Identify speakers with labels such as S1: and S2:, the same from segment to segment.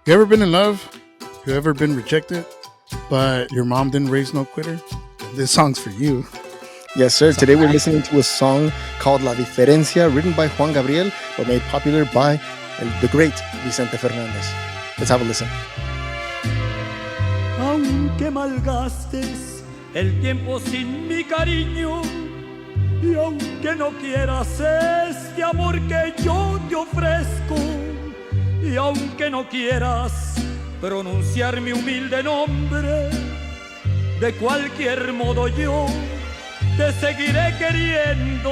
S1: You ever been in love? You ever been rejected, but your mom didn't raise no quitter? This song's for you.
S2: Yes, sir. Today we're listening to a song called La Diferencia, written by Juan Gabriel, but made popular by the great Vicente Fernandez. Let's have a listen.
S3: Aunque malgastes el tiempo sin mi cariño, y aunque no quieras este amor que yo te ofrezco, y aunque no quieras pronunciar mi humilde nombre, de cualquier modo yo te seguiré queriendo.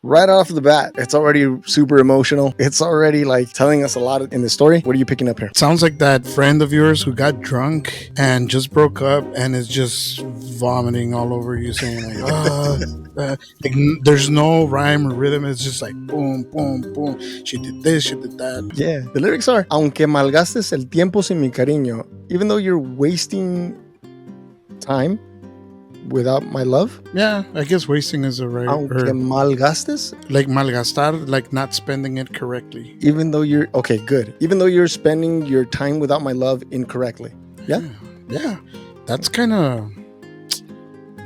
S2: Right off the bat, it's already super emotional. It's already like telling us a lot in the story. What are you picking up here?
S1: Sounds like that friend of yours who got drunk and just broke up and is just vomiting all over you, saying like, there's no rhyme or rhythm. It's just like boom, boom, boom. She did this, she did that.
S2: Yeah, the lyrics are, aunque malgastes el tiempo sin mi cariño, even though you're wasting time without my love.
S1: Yeah, I guess wasting is a right.
S2: Aunque malgastes,
S1: like malgastar, like not spending it correctly.
S2: even though you're okay, good. Even though you're spending your time without my love incorrectly. Yeah.
S1: Yeah. That's kind of.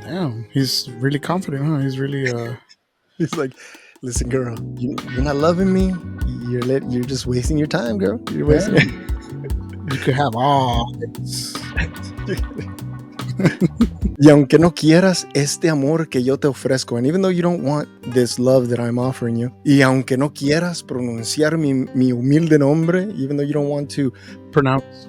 S1: Damn, he's really confident, huh? He's really.
S2: He's like, listen, girl, you're not loving me. You're just wasting your time, girl. You're wasting.
S1: You could have all this.
S2: Y aunque no quieras este amor que yo te ofrezco, and even though you don't want this love that I'm offering you, y aunque no quieras pronunciar mi humilde nombre, even though you don't want to pronounce,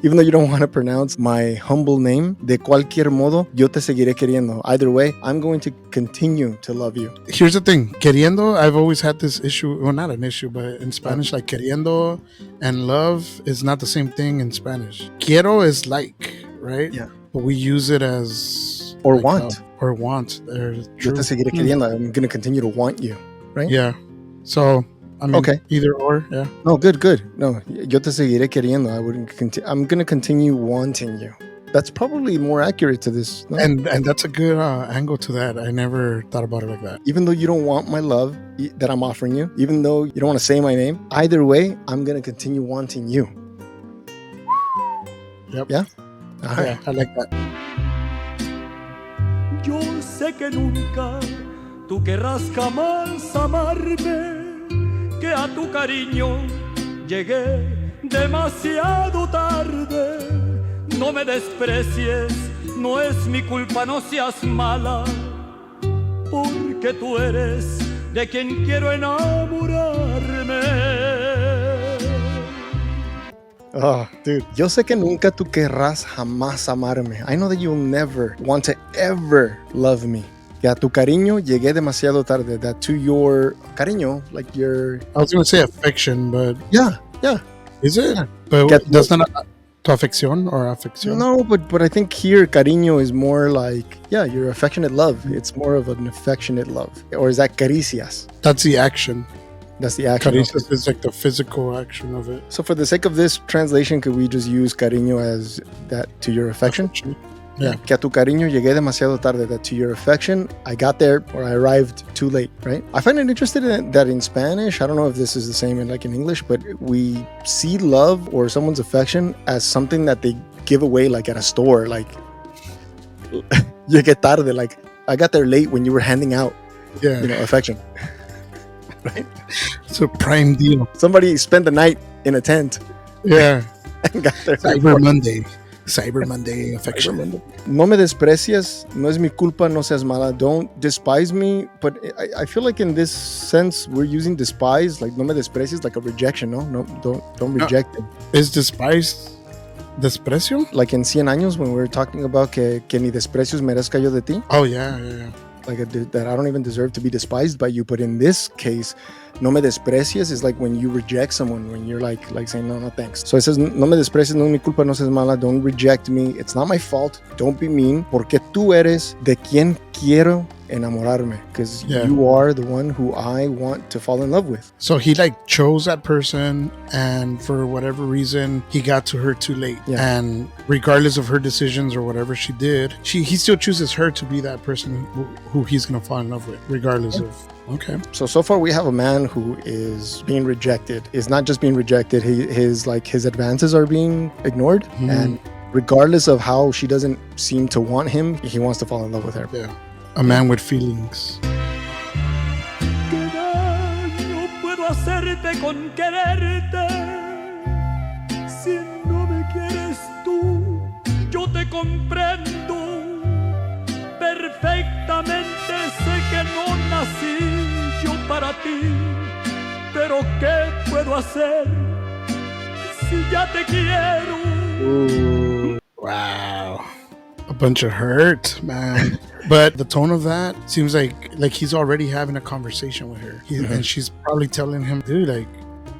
S2: even though you don't want to pronounce my humble name, de cualquier modo, yo te seguiré queriendo. Either way, I'm going to continue to love you.
S1: Here's the thing, queriendo, I've always had this issue, well, not an issue, but in Spanish, like queriendo and love is not the same thing in Spanish. Quiero is like, right?
S2: Yeah.
S1: But we use it as...
S2: Or
S1: like,
S2: want.
S1: Or want.
S2: Yo te seguiré queriendo. I'm going to continue to want you, right?
S1: Yeah. So, I mean,
S2: okay.
S1: Either or, yeah.
S2: No, good. No, yo te seguiré queriendo. I'm going to continue wanting you. That's probably more accurate to this. No?
S1: And that's a good angle to that. I never thought about it like that.
S2: Even though you don't want my love that I'm offering you, even though you don't want to say my name, either way, I'm going to continue wanting you.
S1: Yep.
S2: Yeah?
S1: Yeah, I like that.
S3: Yo sé que nunca tú querrás jamás amarme, que a tu cariño llegué demasiado tarde. No me desprecies, no es mi culpa, no seas mala, porque tú eres de quien quiero enamorarme.
S2: Oh, dude. Yo sé que nunca tú querrás jamás amarme. I know that you'll never want to ever love me. Que a tu cariño llegué demasiado tarde. That to your cariño, like your...
S1: I was going to say affection, but...
S2: Yeah.
S1: Is it? Yeah. But that's not tu afección or afección?
S2: No, but I think here cariño is more like, yeah, your affectionate love. It's more of an affectionate love. Or is that caricias?
S1: That's the action.
S2: That's the action.
S1: Caricias is like the physical action of it.
S2: So for the sake of this translation, could we just use cariño as that to your affection?
S1: Yeah.
S2: Que a tu cariño llegué demasiado tarde. That to your affection, I got there or I arrived too late, right? I find it interesting that in Spanish, I don't know if this is the same in English, but we see love or someone's affection as something that they give away like at a store. Like, llegué tarde. Like, I got there late when you were handing out, affection. Right?
S1: It's a prime deal.
S2: Somebody spent the night in a tent.
S1: Yeah.
S2: And got there.
S1: Cyber Monday affection.
S2: No me desprecias, no es mi culpa, no seas mala. Don't despise me. But I feel like in this sense, we're using despise, like no me desprecias, like a rejection, no? Don't reject it.
S1: Is despise desprecio?
S2: Like in 100 años when we were talking about que ni desprecios merezca yo de ti.
S1: Oh, yeah.
S2: Like that I don't even deserve to be despised by you. But in this case, no me desprecias is like when you reject someone, when you're like saying, no thanks. So it says, no me desprecias, no es mi culpa, no seas mala, don't reject me. It's not my fault. Don't be mean. Porque tú eres de quien quiero enamorarme. Because you are the one who I want to fall in love with.
S1: So he chose that person, and for whatever reason, he got to her too late. Yeah. And regardless of her decisions or whatever she did, he still chooses her to be that person who he's going to fall in love with, regardless of Okay.
S2: So far we have a man who is being rejected. Is not just being rejected, his advances are being ignored. And regardless of how she doesn't seem to want him, he wants to fall in love with her.
S1: Yeah. A man with feelings.
S3: ¿Qué daño puedo hacerte con quererte? Si no me quieres tú, yo te comprendo. Perfectamente sé que no nací yo para ti, pero ¿qué puedo hacer si ya te quiero?
S1: Ooh, wow. A bunch of hurt, man. But the tone of that seems like he's already having a conversation with her. And she's probably telling him, dude, like,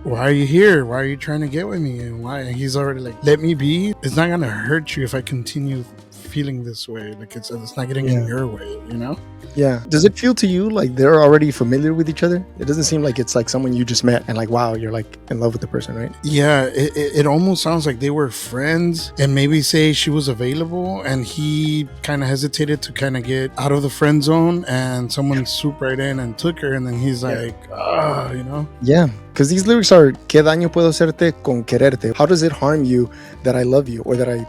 S1: why are you here? Why are you trying to get with me? And why? And he's already like, let me be. It's not going to hurt you if I continue feeling this way. Like it's not getting in your way, you know?
S2: Yeah. Does it feel to you like they're already familiar with each other? It doesn't seem like it's like someone you just met and like, wow, you're like in love with the person, right?
S1: Yeah, it almost sounds like they were friends, and maybe say she was available and he kind of hesitated to kind of get out of the friend zone, and someone swooped right in and took her, and then he's like, you know?
S2: Yeah. Because these lyrics are, ¿Qué daño puedo hacerte con quererte? How does it harm you that I love you or that I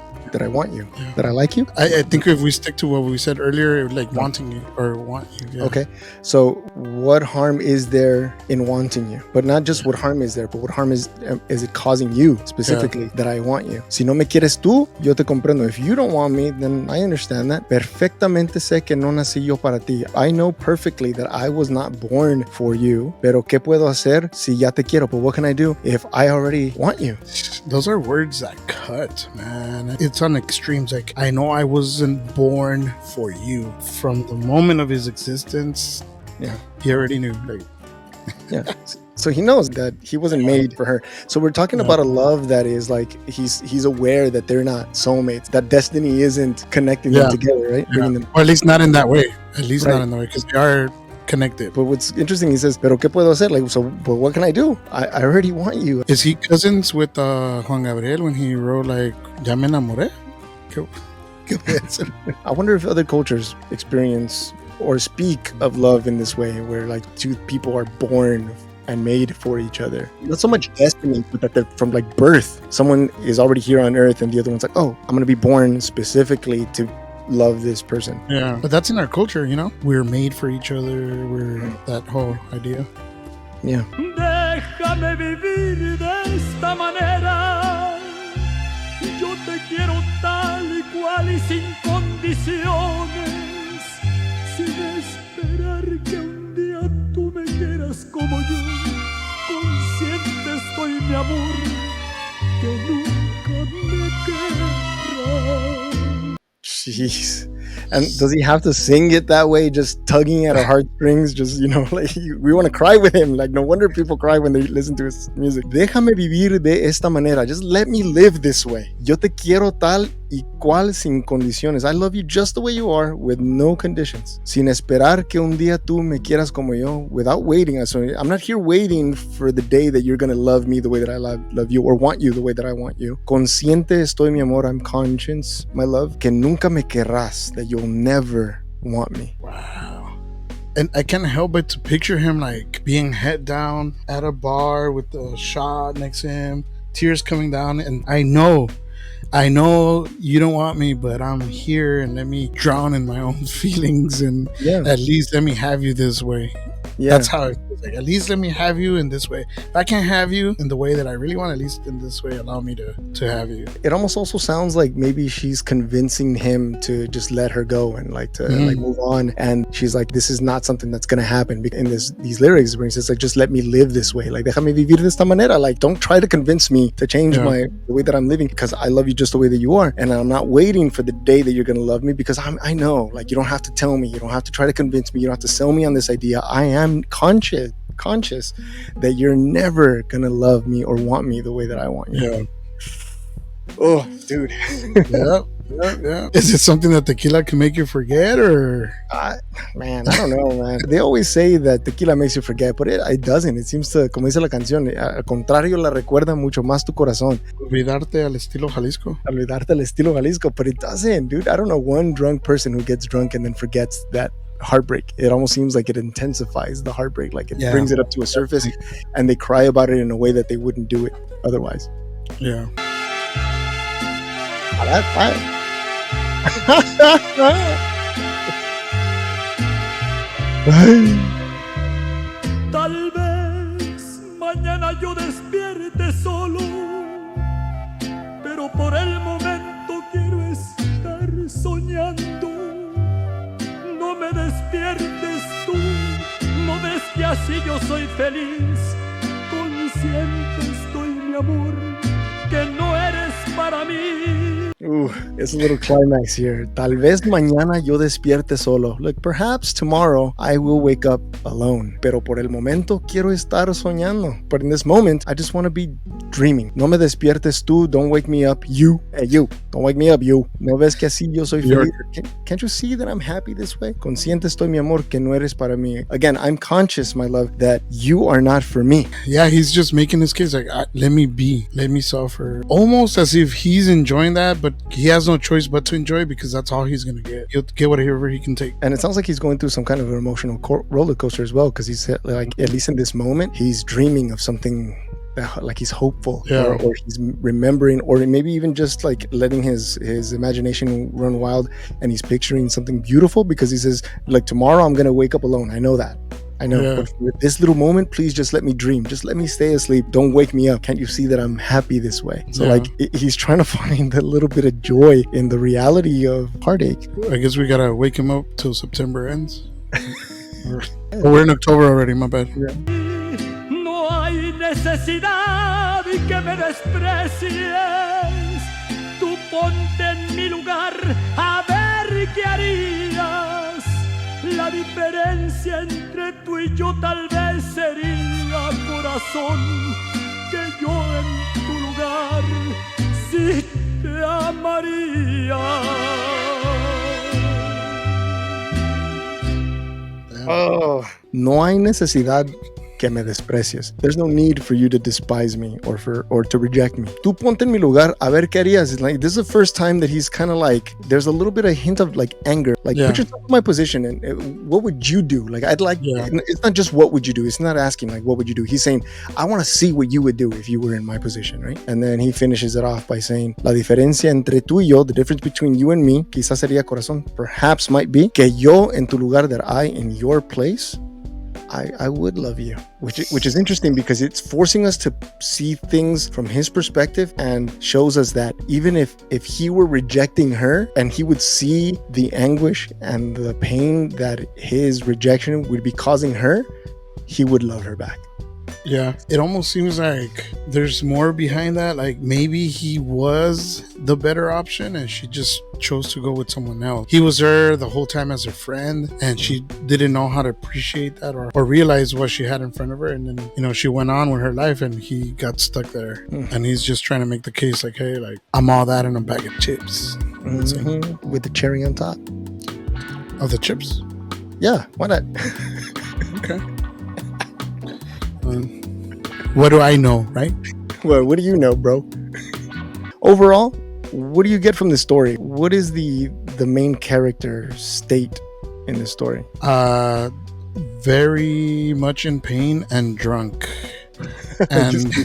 S2: want you, that I like you?
S1: I think if we stick to what we said earlier, like wanting you or want you. Yeah.
S2: Okay. So what harm is there in wanting you? But not just what harm is there, but what harm is it causing you specifically that I want you? Si no me quieres tú, yo te comprendo. If you don't want me, then I understand that. Perfectamente sé que no nací yo para ti. I know perfectly that I was not born for you. Pero ¿qué puedo hacer si ya te quiero? But what can I do if I already want you?
S1: Those are words that cut, man. It's on extremes. Like, I know I wasn't born for you. From the moment of his existence, he already knew. Like,
S2: So he knows that he wasn't made for her. So we're talking about a love that is like he's aware that they're not soulmates, that destiny isn't connecting them together, right?
S1: Yeah. Or at least not in that way. At least not in that way, because they are connected.
S2: But what's interesting, he says, pero ¿qué puedo hacer? Like, so, but what can I do? I already want you.
S1: Is he cousins with Juan Gabriel when he wrote like Ya me enamoré?
S2: I wonder if other cultures experience or speak of love in this way, where like two people are born and made for each other. Not so much destiny, but that they're from like birth. Someone is already here on earth and the other one's like, oh, I'm going to be born specifically to love this person.
S1: Yeah, but that's in our culture, you know? We're made for each other. We're that whole idea.
S2: Yeah.
S3: Déjame vivir de esta manera. Yo te quiero tal y cual y sin condiciones. Sin esperar que un día tú me quieras como yo. Consciente estoy, mi amor, que nunca me querrás.
S2: Jeez. And does he have to sing it that way, just tugging at our heartstrings? Just, you know, like we want to cry with him. Like, no wonder people cry when they listen to his music. Déjame vivir de esta manera. Just let me live this way. Yo te quiero tal y cual sin condiciones. I love you just the way you are, with no conditions. Sin esperar que un día tú me quieras como yo, without waiting. So I'm not here waiting for the day that you're going to love me the way that I love you, or want you the way that I want you. Consciente estoy, mi amor. I'm conscious, my love, que nunca me querrás, that you'll never want me.
S1: Wow. And I can't help but to picture him like being head down at a bar with the shot next to him, tears coming down, and I know you don't want me, but I'm here, and let me drown in my own feelings, and at least let me have you this way. Yeah. That's how it feels. Like, at least let me have you in this way. If I can't have you in the way that I really want, at least in this way, allow me to have you.
S2: It almost also sounds like maybe she's convincing him to just let her go and like to like move on. And she's like, this is not something that's going to happen. In these lyrics, where he says like, just let me live this way. Like, déjame vivir de esta manera. Like, don't try to convince me to change the way that I'm living, because I love you just the way that you are. And I'm not waiting for the day that you're going to love me, because I know, like, you don't have to tell me. You don't have to try to convince me. You don't have to sell me on this idea. I am conscious that you're never gonna love me or want me the way that I want you.
S1: Yeah.
S2: Oh, dude.
S1: Yeah. Is it something that tequila can make you forget, or?
S2: Man, I don't know, man. They always say that tequila makes you forget, but it doesn't. It seems to, como dice la canción, al contrario, la recuerda mucho más tu corazón.
S1: Olvidarte al estilo Jalisco.
S2: Olvidarte al estilo Jalisco, but it doesn't, dude. I don't know one drunk person who gets drunk and then forgets that heartbreak. It almost seems like it intensifies the heartbreak, like it
S1: Yeah.
S2: brings it up to a surface, and they cry about it in a way that they wouldn't do it otherwise.
S1: Yeah.
S3: Tal vez mañana yo despierte solo, pero por el momento quiero estar soñando. No me despiertes tú, no ves que así yo soy feliz. Consciente estoy, mi amor, que no eres para mí.
S2: Ooh, it's a little climax here. Tal vez mañana yo despierte solo. Like, perhaps tomorrow I will wake up alone. Pero por el momento quiero estar soñando. But in this moment, I just want to be dreaming. No me despiertes tú. Don't wake me up. You. Hey, you. Don't wake me up, you. ¿No ves que así yo soy feliz? Can't you see that I'm happy this way? Consciente estoy, mi amor, que no eres para mí. Again, I'm conscious, my love, that you are not for me.
S1: Yeah, he's just making his case like, let me be, let me suffer. Almost as if he's enjoying that, but he has no choice but to enjoy because that's all he's gonna get. He'll get whatever he can take.
S2: And it sounds like he's going through some kind of an emotional roller coaster as well, because he's like, at least in this moment, he's dreaming of something like he's hopeful,
S1: yeah.
S2: or he's remembering, or maybe even just like letting his imagination run wild, and he's picturing something beautiful because he says, like, tomorrow I'm gonna wake up alone. I know that. I know,
S1: yeah.
S2: But with this little moment, please just let me dream. Just let me stay asleep. Don't wake me up. Can't you see that I'm happy this way? So like he's trying to find a little bit of joy in the reality of heartache.
S1: I guess we gotta wake him up till September ends. We're in October already, my bad.
S2: Yeah.
S3: No hay necesidad que me desprecies. Tú ponte en mi lugar a ver qué harías. La diferencia entre tú y yo tal vez sería, corazón, que yo en tu lugar sí te amaría.
S2: Oh, no hay necesidad que me desprecies. There's no need for you to despise me or to reject me. Tú ponte en mi lugar a ver qué harías. It's like, this is the first time that he's kind of like, there's a little bit of hint of like anger. Like, put yourself in my position and what would you do? Like, I'd like, it's not just what would you do. It's not asking like, what would you do? He's saying, I want to see what you would do if you were in my position, right? And then he finishes it off by saying, la diferencia entre tú y yo, the difference between you and me, quizás sería, corazón, perhaps might be, que yo en tu lugar, that I in your place, I would love you, which is interesting because it's forcing us to see things from his perspective and shows us that even if he were rejecting her and he would see the anguish and the pain that his rejection would be causing her, he would love her back.
S1: Yeah, it almost seems like there's more behind that. Like maybe he was the better option and she just chose to go with someone else. He was there the whole time as a friend and she didn't know how to appreciate that or realize what she had in front of her. And then, you know, she went on with her life and he got stuck there. And he's just trying to make the case like, hey, like, I'm all that in a bag of chips.
S2: With the cherry on top.
S1: Of the chips?
S2: Yeah, why not?
S1: Okay. What do I know, right?
S2: Well, what do you know, bro? Overall, what do you get from this story? What is the main character state in this story?
S1: Very much in pain and drunk. And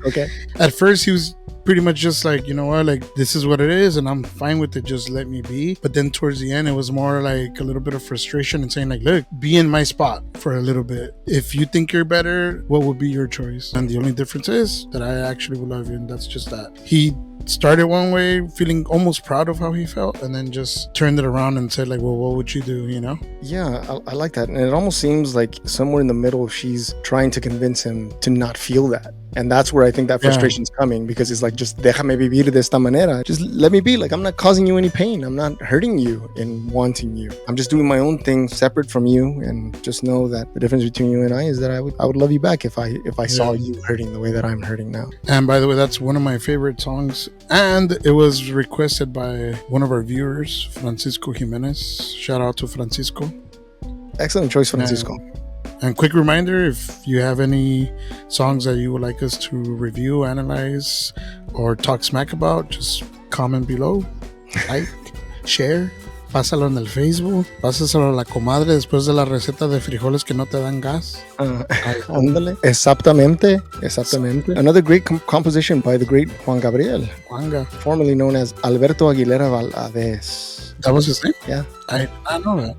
S2: okay.
S1: At first he was pretty much just like, you know what, like, this is what it is and I'm fine with it, just let me be. But then towards the end it was more like a little bit of frustration and saying like, look, be in my spot for a little bit. If you think you're better, what would be your choice? And the only difference is that I actually will love you, and that's just that. He started one way, feeling almost proud of how he felt, and then just turned it around and said like, well, what would you do, you know?
S2: Yeah, I like that. And it almost seems like somewhere in the middle she's trying to convince him to not feel that. And that's where I think that frustration's coming, because it's like, just déjame vivir de esta manera. Just let me be. Like, I'm not causing you any pain. I'm not hurting you in wanting you. I'm just doing my own thing separate from you. And just know that the difference between you and I is that I would love you back if I saw you hurting the way that I'm hurting now.
S1: And by the way, that's one of my favorite songs. And it was requested by one of our viewers, Francisco Jimenez. Shout out to Francisco.
S2: Excellent choice, Francisco.
S1: And quick reminder, if you have any songs that you would like us to review, analyze, or talk smack about, just comment below, like, share, pásalo en el Facebook, pásaselo a la comadre después de la receta de frijoles que no te dan gas.
S2: Ándale. Exactamente. Another great composition by the great Juan Gabriel,
S1: Juanga.
S2: formerly known as Alberto Aguilera Valadez.
S1: That was his name?
S2: Yeah.
S1: I know that.